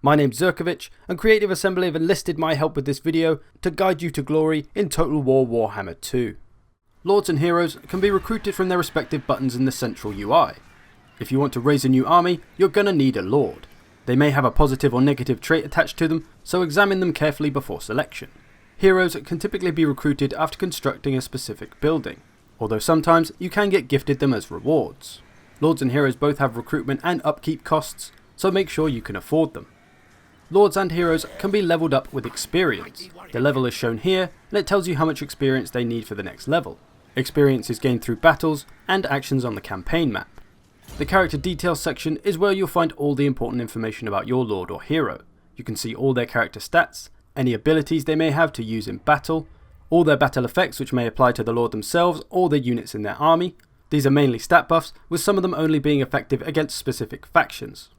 My name's Zerkovich, and Creative Assembly have enlisted my help with this video to guide you to glory in Total War Warhammer 2. Lords and heroes can be recruited from their respective buttons in the central UI. If you want to raise a new army, you're gonna need a Lord. They may have a positive or negative trait attached to them, so examine them carefully before selection. Heroes can typically be recruited after constructing a specific building, although sometimes you can get gifted them as rewards. Lords and heroes both have recruitment and upkeep costs, so make sure you can afford them. Lords and heroes can be leveled up with experience. The level is shown here, and it tells you how much experience they need for the next level. Experience is gained through battles and actions on the campaign map. The character details section is where you'll find all the important information about your lord or hero. You can see all their character stats, any abilities they may have to use in battle, all their battle effects which may apply to the lord themselves or the units in their army. These are mainly stat buffs, with some of them only being effective against specific factions.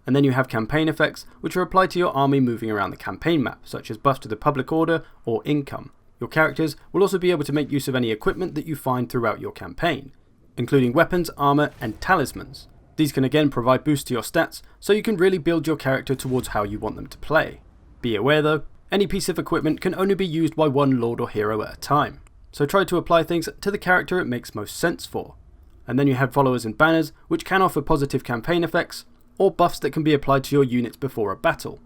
And then you have campaign effects, which are applied to your army moving around the campaign map, such as buffs to the public order or income. Your characters will also be able to make use of any equipment that you find throughout your campaign, including weapons, armor, and talismans. These can again provide boosts to your stats, so you can really build your character towards how you want them to play. Be aware though, any piece of equipment can only be used by one lord or hero at a time, so try to apply things to the character it makes most sense for. And then you have followers and banners, which can offer positive campaign effects, or buffs that can be applied to your units before a battle.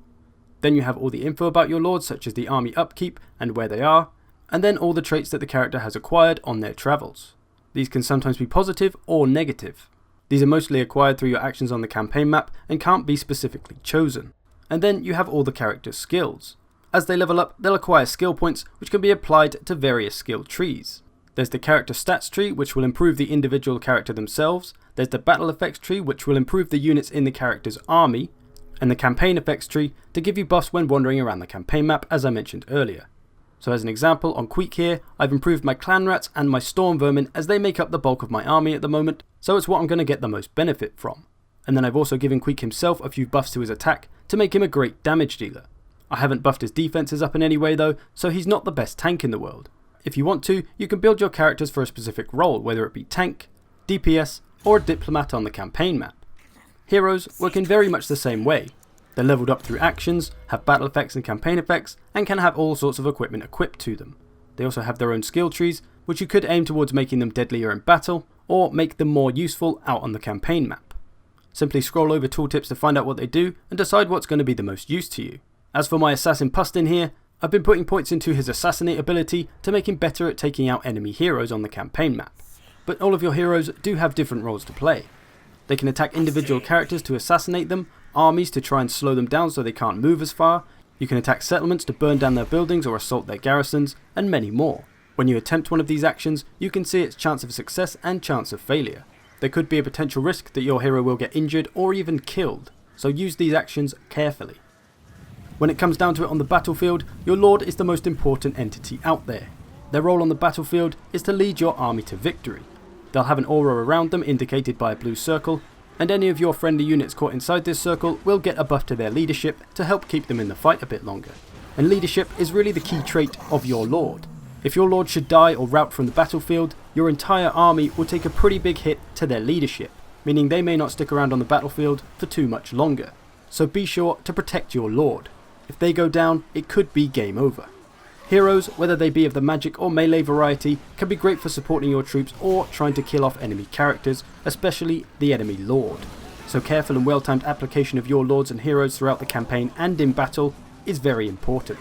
Then you have all the info about your lords, such as the army upkeep and where they are, and then all the traits that the character has acquired on their travels. These can sometimes be positive or negative. These are mostly acquired through your actions on the campaign map and can't be specifically chosen. And then you have all the character's skills. As they level up, they'll acquire skill points which can be applied to various skill trees. There's the character stats tree, which will improve the individual character themselves. There's the battle effects tree, which will improve the units in the character's army. And the campaign effects tree to give you buffs when wandering around the campaign map, as I mentioned earlier. So as an example, on Queek here, I've improved my clan rats and my storm vermin as they make up the bulk of my army at the moment, so it's what I'm going to get the most benefit from. And then I've also given Queek himself a few buffs to his attack to make him a great damage dealer. I haven't buffed his defenses up in any way though, so he's not the best tank in the world. If you want to, you can build your characters for a specific role, whether it be tank, DPS, or a diplomat on the campaign map. Heroes work in very much the same way. They're leveled up through actions, have battle effects and campaign effects, and can have all sorts of equipment equipped to them. They also have their own skill trees, which you could aim towards making them deadlier in battle, or make them more useful out on the campaign map. Simply scroll over tooltips to find out what they do, and decide what's going to be the most use to you. As for my assassin Pustin here, I've been putting points into his assassinate ability to make him better at taking out enemy heroes on the campaign map. But all of your heroes do have different roles to play. They can attack individual characters to assassinate them, armies to try and slow them down so they can't move as far, you can attack settlements to burn down their buildings or assault their garrisons, and many more. When you attempt one of these actions, you can see its chance of success and chance of failure. There could be a potential risk that your hero will get injured or even killed, so use these actions carefully. When it comes down to it on the battlefield, your lord is the most important entity out there. Their role on the battlefield is to lead your army to victory. They'll have an aura around them indicated by a blue circle, and any of your friendly units caught inside this circle will get a buff to their leadership to help keep them in the fight a bit longer. And leadership is really the key trait of your lord. If your lord should die or rout from the battlefield, your entire army will take a pretty big hit to their leadership, meaning they may not stick around on the battlefield for too much longer. So be sure to protect your lord. If they go down, it could be game over. Heroes, whether they be of the magic or melee variety, can be great for supporting your troops or trying to kill off enemy characters, especially the enemy lord. So careful and well-timed application of your lords and heroes throughout the campaign and in battle is very important.